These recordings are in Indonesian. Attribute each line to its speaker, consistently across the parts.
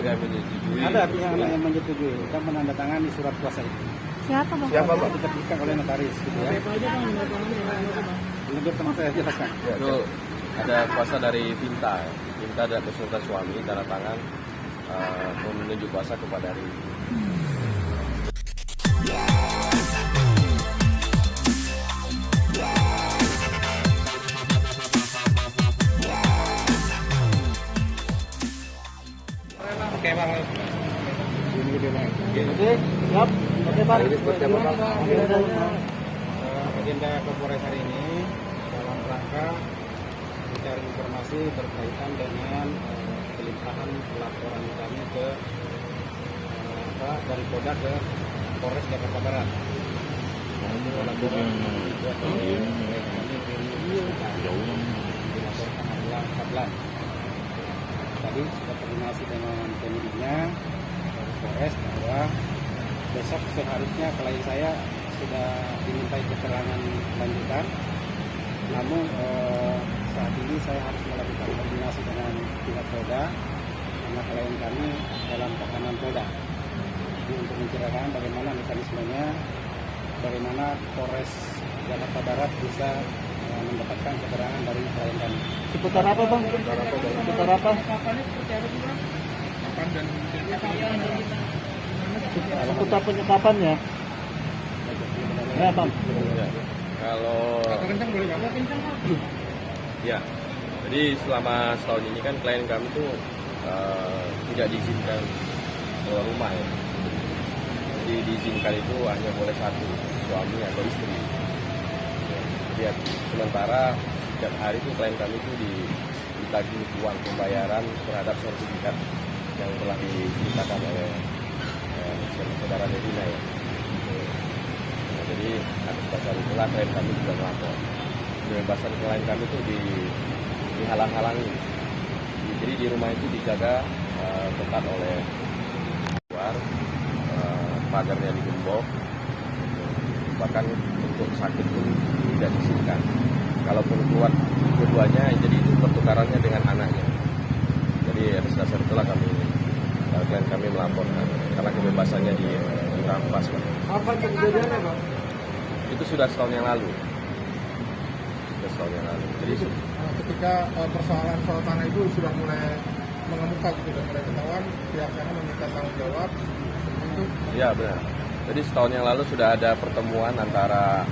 Speaker 1: keluarga yang menyetujui.
Speaker 2: Ada pihak yang menyetujui dan menandatangani surat kuasa itu.
Speaker 3: Siapa Bang?
Speaker 1: Siapa Bang?
Speaker 2: Diterbitkan oleh notaris gitu ya. Menurut teman saya jelaskan.
Speaker 1: Itu ada kuasa dari Vinta. Vinta dan beserta suami tanda tangan menunjuk kuasa kepada Rini.
Speaker 2: Oke bang. Oke, siap. Oke bang. Agenda Kapolres hari ini dalam rangka mencari informasi berkaitan dengan pelimpahan laporan kami ke dari Polda ke Polres Jakarta Barat. Laporan dilaporkan tanggal 14. Tadi sudah koordinasi dengan penyidiknya dari Polres bahwa besok seharusnya klien saya sudah dimintai keterangan lanjutan. Namun saat ini saya harus melakukan koordinasi dengan pihak Polda karena klien kami dalam tahanan Polda. Jadi untuk menceritakan bagaimana mekanismenya, bagaimana Polres Jakarta Barat bisa mendapatkan keterangan dari klien kami.
Speaker 3: Seputar apa Bang? Seputar apa? Seputar penyekapannya. Ya Bang.
Speaker 1: Ya. Kalau ya, jadi selama setahun ini kan klien kami tuh tidak diizinkan keluar rumah ya. Jadi diizinkan itu hanya boleh satu, suami atau istri. Ya, sementara setiap hari itu klien kami itu ditagih uang pembayaran terhadap sertifikat yang telah diceritakan oleh saudara Medina ya. Nah, jadi atas dasar itulah klien kami juga melapor. Kebebasan klien kami itu dihalang-halangi. Jadi di rumah itu dijaga ketat oleh luar, pagarnya digembok, bahkan untuk sakit pun tidak diizinkan. Kalaupun keluar keduanya, jadi itu pertukarannya dengan anaknya. Jadi atas dasar itulah klien kami melaporkan karena kebebasannya dirampas.
Speaker 2: Apa kejadiannya Bang?
Speaker 1: Itu sudah setahun yang lalu. Jadi
Speaker 4: ketika persoalan soal tanah itu sudah mulai mengemuka gitu, sudah mulai ketahuan, pihak sana meminta tanggung jawab untuk.
Speaker 1: Ya benar. Jadi setahun yang lalu sudah ada pertemuan antara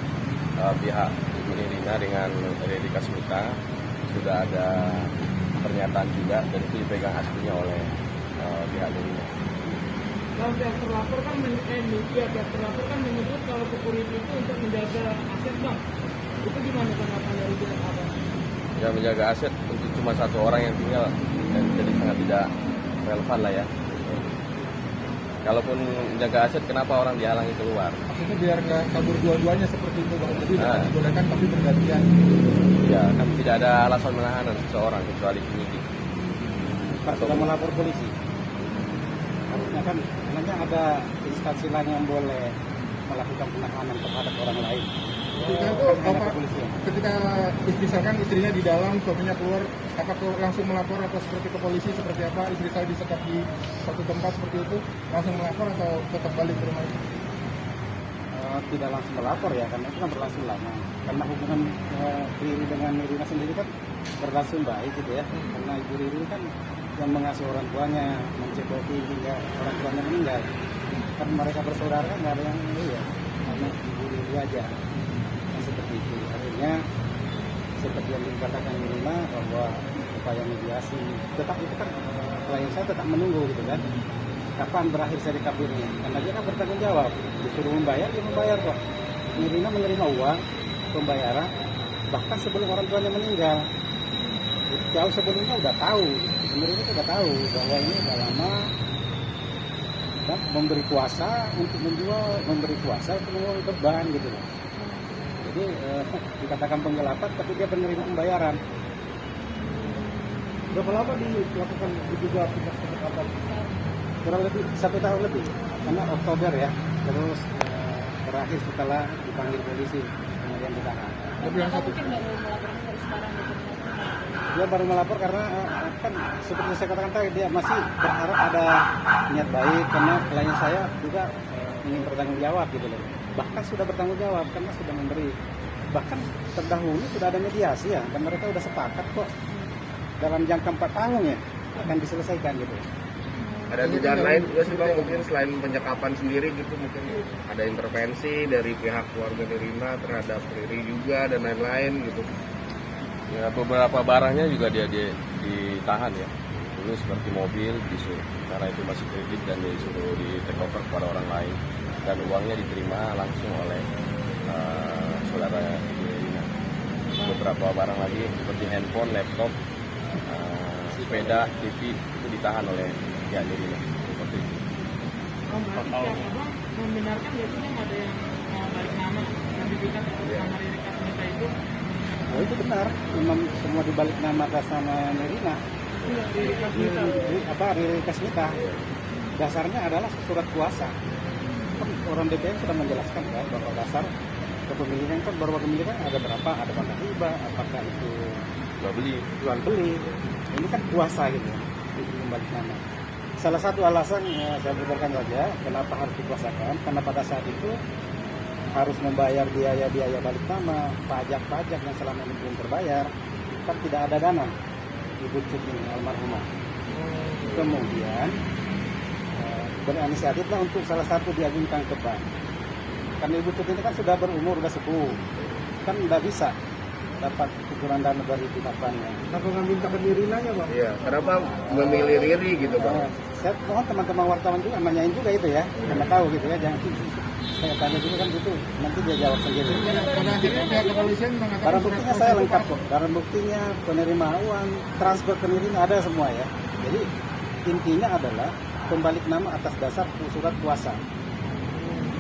Speaker 1: pihak Ibu Nirina dengan Redi Kasmita. Sudah ada pernyataan juga dan itu dipegang aslinya oleh pihak Nirina.
Speaker 5: Kalau pihak terlapor kan menyebut kalau security itu untuk menjaga aset Bang. Itu gimana tanggapannya dari pihak apa?
Speaker 1: Ya menjaga aset untuk cuma satu orang yang tinggal dan jadi sangat tidak relevan lah ya. Kalaupun menjaga aset, kenapa orang dihalangi keluar?
Speaker 4: Maksudnya biar nggak kabur dua-duanya seperti itu Bang. Jadi tidak dibolehkan tapi bergantian.
Speaker 1: Ya, kan tidak ada alasan menahanan seseorang kecuali penyidik.
Speaker 2: Pak sudah melapor polisi. Harusnya kan hanya ada instansi lain yang boleh melakukan penahanan terhadap orang lain.
Speaker 4: Ketika misalkan istrinya di dalam, suaminya keluar, apakah langsung melapor atau seperti ke polisi seperti apa? Istri saya disekap di satu tempat seperti itu, langsung melapor atau tetap balik ke rumah itu?
Speaker 2: Tidak langsung melapor ya, karena itu kan berlangsung lama. Karena hubungan Riri dengan Nirina sendiri kan berlangsung baik gitu ya. Karena Ibu Riri kan yang mengasuh orang tuanya, mencekoki hingga orang tuanya meninggal. Kan mereka bersaudara kan nggak ada yang ya, hanya Ibu Riri aja. Seperti itu, akhirnya seperti yang dikatakan Nirina bahwa upaya mediasi tetap itu kan klien saya tetap menunggu gitu kan, kapan berakhir serikap ini, karena dia kan bertanggung jawab, disuruh membayar, dia membayar kok. Nirina menerima uang pembayaran bahkan sebelum orang tuanya meninggal, jauh sebelumnya udah tahu, Nirina itu udah tahu bahwa ini udah lama dan memberi kuasa untuk menjual beban gitu loh. Jadi dikatakan penggelapan tapi dia menerima pembayaran.
Speaker 4: Berapa lama dilakukan juga proses penangkapan?
Speaker 2: Kurang lebih 1 tahun lebih, karena Oktober ya, terus terakhir setelah dipanggil polisi kemudian ditahan.
Speaker 3: Mungkin nggak mau melaporkan dari sekarang gitu.
Speaker 2: Dia baru melapor karena kan seperti saya katakan tadi, dia masih berharap ada niat baik karena klien saya juga ingin bertanggung jawab gitu loh. Bahkan sudah bertanggung jawab karena sudah memberi. Bahkan terdahulu sudah ada mediasi ya, dan mereka sudah sepakat kok dalam jangka 4 tahun ya akan diselesaikan gitu.
Speaker 1: Ada dugaan lain juga sih Bang, mungkin selain penyekapan sendiri gitu, mungkin ada intervensi dari pihak keluarga Nirina terhadap Riri juga dan lain-lain gitu. Ya beberapa barangnya juga dia ditahan ya. Dulu seperti mobil disuruh karena itu masih kredit dan disuruh di take over kepada orang lain, dan uangnya diterima langsung oleh saudara Nirina. Beberapa barang lagi seperti handphone, laptop, sepeda, TV itu ditahan oleh ya Nirina seperti itu.
Speaker 5: Berarti pihak abang membenarkan berarti kan ada yang balik nama sertifikat atau nama Riri Kasmita itu?
Speaker 2: Oh itu benar, memang semua dibalik nama atas nama Nirina.
Speaker 5: Iya, Riri Kasmita.
Speaker 2: Riri Kasmita. Dasarnya adalah surat kuasa. Kan orang DPR sudah menjelaskan kan bahwa dasar kepemilikan kan ada berapa, ada apakah riba, apakah itu jual beli. Ini kan kuasa gitu, dibalik nama. Salah satu alasan saya berikan saja kenapa harus dikuasakan, karena pada saat itu harus membayar biaya-biaya balik nama, pajak-pajak yang selama ini belum terbayar, kan tidak ada dana Ibu Cut ini almarhumah. Kemudian berinisiatif lah untuk salah satu diajukan ke bank. Karena Ibu Cut ini kan sudah berumur, sudah sepuh, kan tidak bisa dapat ukuran dana dari pihaknya.
Speaker 3: Kenapa nggak minta ke Nirinanya Bang?
Speaker 1: Iya, kenapa memilih Riri gitu Bang?
Speaker 2: Saya mohon teman-teman wartawan juga nanyain juga itu ya, karena tahu gitu ya, jangan saya tanya juga kan gitu, nanti dia jawab sendiri.
Speaker 4: Pada akhirnya pihak kepolisian mengatakan
Speaker 2: Barang buktinya saya lengkap kok, barang buktinya penerimaan uang, transfer ke Nirina ada semua ya. Jadi intinya adalah pembalik nama atas dasar surat kuasa.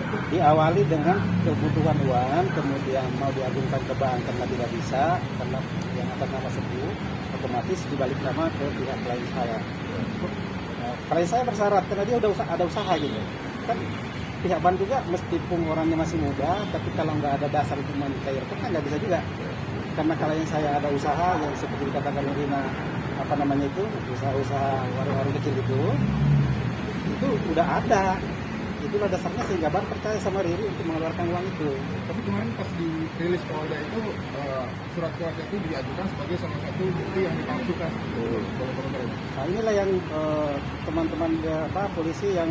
Speaker 2: Diawali dengan kebutuhan uang, kemudian mau diajukan ke bank karena tidak bisa, karena yang atas nama sepuh, otomatis dibalik nama ke pihak klien saya. Klien saya bersyarat karena dia udah ada usaha gitu. Kan pihak bank juga meskipun orangnya masih muda, tapi kalau nggak ada dasar untuk mencairkan kan nggak bisa juga. Karena klien saya ada usaha yang seperti dikatakan Nirina, apa namanya itu, usaha-usaha warung-warung kecil itu udah ada. Itulah dasarnya sehingga bank percaya sama Riri untuk mengeluarkan uang itu.
Speaker 4: Tapi kemarin pas dirilis Polda itu surat kuasa itu diajukan sebagai salah satu bukti yang dipalsukan.
Speaker 2: Nah inilah yang teman-teman polisi yang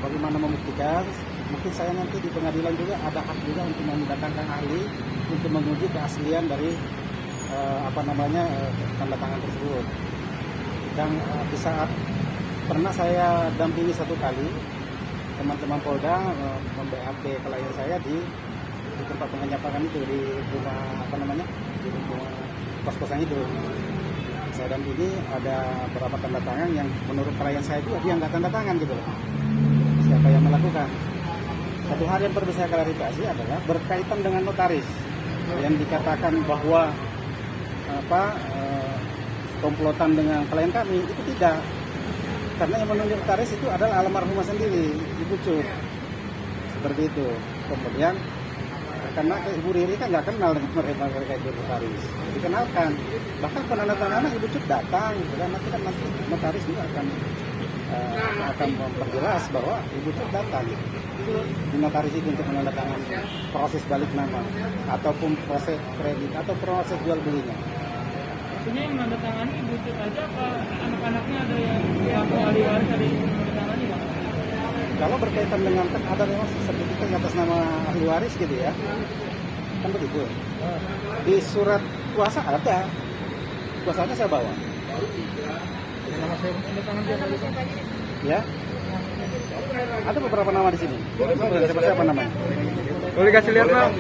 Speaker 2: bagaimana membuktikan. Mungkin saya nanti di pengadilan juga ada hak juga untuk mendatangkan ahli untuk menguji keaslian dari tanda tangan tersebut. Dan di saat pernah saya dampingi satu kali, teman-teman Polda mem-BAP klien saya di tempat pengenyapan itu, di rumah di rumah kos-kosan itu. Saya dan ini ada beberapa tanda tangan yang menurut klien saya juga dia nggak tanda tangan gitu loh. Siapa yang melakukan? Satu hal yang perlu saya klarifikasi adalah berkaitan dengan notaris yang dikatakan bahwa komplotan dengan klien kami itu tidak. Karena yang menunjuk notaris itu adalah almarhumah sendiri, Ibu Cut. Seperti itu. Kemudian karena Ibu Riri kan nggak kenal dengan mereka itu notaris, dikenalkan. Bahkan penandatanganan Ibu Cut datang, dan nanti notaris juga akan memperjelas bahwa Ibu Cut datang di notaris itu untuk menandatangani proses balik nama ataupun proses kredit atau proses jual belinya.
Speaker 5: Maksudnya yang menandatangani Ibu Cut aja apa anak-anaknya ada yang ahli waris ada yang menandatangani Bang?
Speaker 2: Kalau berkaitan dengan kan ada memang sertifikat atas nama ahli waris gitu ya, kan begitu. Di surat kuasa ada, kuasanya saya bawa.
Speaker 4: Nama saya tangan dia tadi.
Speaker 2: Ya, ada beberapa nama di sini. Siapa namanya?
Speaker 1: Boleh kasih lihat Bang?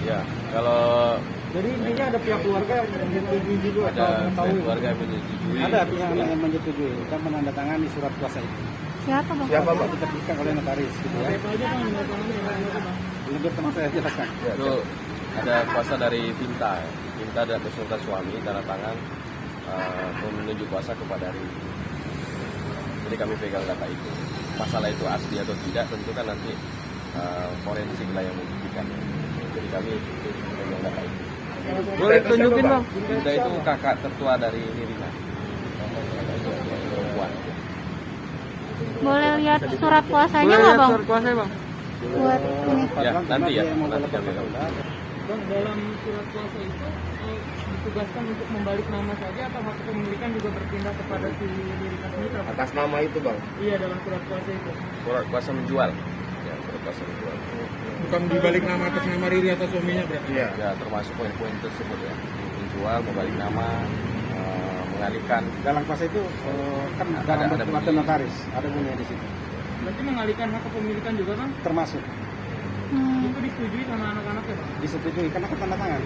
Speaker 1: Ya, kalau
Speaker 3: Jadi intinya ada pihak keluarga yang menyetujui juga
Speaker 1: ada
Speaker 3: atau mengetahui.
Speaker 1: keluarga yang menyetujui.
Speaker 2: Ada pihak yang menyetujui dan menandatangani surat kuasa itu.
Speaker 6: Siapa Bang?
Speaker 1: Siapa Bang?
Speaker 2: Diterbitkan oleh notaris gitu ya.
Speaker 5: Siapa aja Bang menandatangani yang
Speaker 2: Lebih teman saya jelaskan.
Speaker 1: Itu ada kuasa dari Vinta, Vinta dan beserta suami tanda tangan menunjuk kuasa kepada Riri. Jadi kami pegang data itu. Masalah itu asli atau tidak tentu kan nanti forensik lah yang membuktikan. Jadi kami pegang data itu.
Speaker 3: Boleh tunjukin bang.
Speaker 1: Bunda itu kakak tertua dari Nirina. Perempuan.
Speaker 6: Boleh lihat surat kuasanya
Speaker 3: Boleh
Speaker 6: nggak
Speaker 3: lihat
Speaker 6: bang?
Speaker 3: surat kuasa bang.
Speaker 6: Buat ini.
Speaker 1: Ya, nanti ya, nanti kami akan.
Speaker 5: Bang, dalam surat kuasa itu ditugaskan untuk membalik nama saja atau hak kepemilikan juga berpindah kepada si Nirina sendiri?
Speaker 7: Atas nama itu bang.
Speaker 5: Iya, dalam surat kuasa itu.
Speaker 1: Surat kuasa menjual. Ya, surat kuasa menjual.
Speaker 4: Bukan dibalik nama atas nama Riri atau suaminya berarti.
Speaker 7: Iya.
Speaker 1: Ya, termasuk poin-poin tersebut ya. Menjual, membalik nama, mengalihkan.
Speaker 2: Dalam kuasa itu kan
Speaker 1: Ada
Speaker 2: dalam
Speaker 1: bunyi.
Speaker 2: bentuk notaris, ada bunyi di situ.
Speaker 5: Berarti mengalihkan hak kepemilikan juga kan?
Speaker 2: Termasuk
Speaker 5: Itu disetujui sama anak-anaknya bang?
Speaker 2: disetujui karena kan tanda tangan.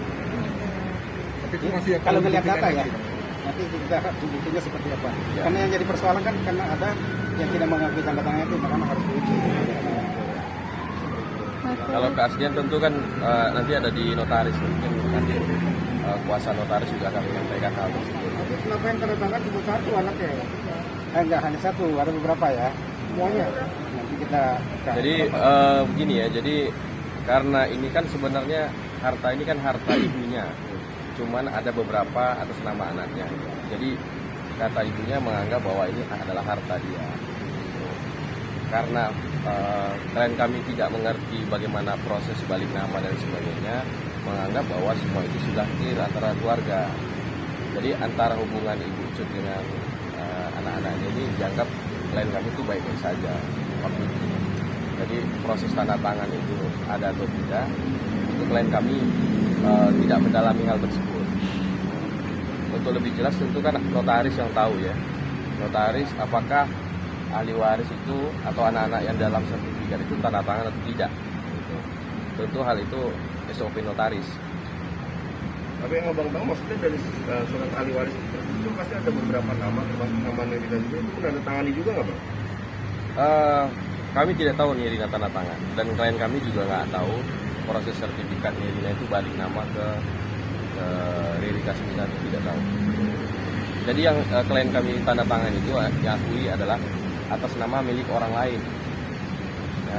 Speaker 4: Tapi itu masih akan
Speaker 2: Kalau melihat data ya,
Speaker 4: dibuktikan
Speaker 2: nanti kita buktinya seperti apa.
Speaker 1: Ya.
Speaker 2: Karena yang jadi persoalan kan karena ada yang tidak mengakui tanda tangan itu, makanya harus diuji.
Speaker 1: Kalau keaslian tentu kan nanti ada di notaris. Mungkin nanti kuasa notaris juga akan menyampaikan hal tersebut.
Speaker 3: Tapi kenapa yang tanda tangan cuma satu anaknya?
Speaker 2: Enggak hanya satu, ada beberapa ya.
Speaker 3: Semuanya.
Speaker 2: Nanti kita
Speaker 1: Jadi begini ya, jadi karena ini kan sebenarnya harta ini kan harta ibunya, cuman ada beberapa atas nama anaknya. Jadi kata ibunya menganggap bahwa ini adalah harta dia. Karena klien kami tidak mengerti bagaimana proses balik nama dan sebagainya, menganggap bahwa semua itu sudah clear antara keluarga. Jadi antara hubungan ibu Cut dengan anak-anaknya ini dianggap klien kami itu baik-baik saja waktu itu. Jadi proses tanda tangan itu ada atau tidak, itu klien kami tidak mendalami hal tersebut. Untuk lebih jelas tentu kan notaris yang tahu ya. Notaris apakah ahli waris itu atau anak-anak yang dalam sertifikat itu tanda tangan atau tidak. Tentu hal itu SOP notaris.
Speaker 7: Tapi yang abang tahu maksudnya dari surat ahli waris itu pasti ada beberapa nama, termasuk nama Nirina juga itu tanda tangani juga nggak bang?
Speaker 1: Kami tidak tahu Nirina tanda tangan dan klien kami juga nggak tahu proses sertifikat Nirina itu balik nama ke Riri Kasmina itu tidak tahu. Jadi yang klien kami tanda tangan itu diakui adalah atas nama milik orang lain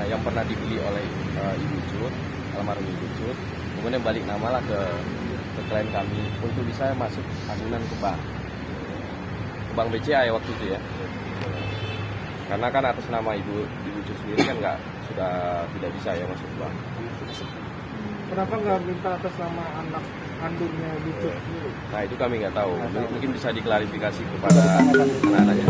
Speaker 1: yang pernah dibeli oleh Ibu Cut, almarhum Ibu Cut, kemudian balik nama lah ke klien kami untuk bisa masuk agunan ke bank BCA ya waktu itu ya. Karena kan atas nama Ibu Cut sendiri kan sudah tidak bisa ya masuk bank.
Speaker 3: Kenapa nggak minta atas nama anak kandungnya Bicut dulu?
Speaker 1: Nah itu kami nggak tahu. Mungkin bisa diklarifikasi kepada anak-anaknya.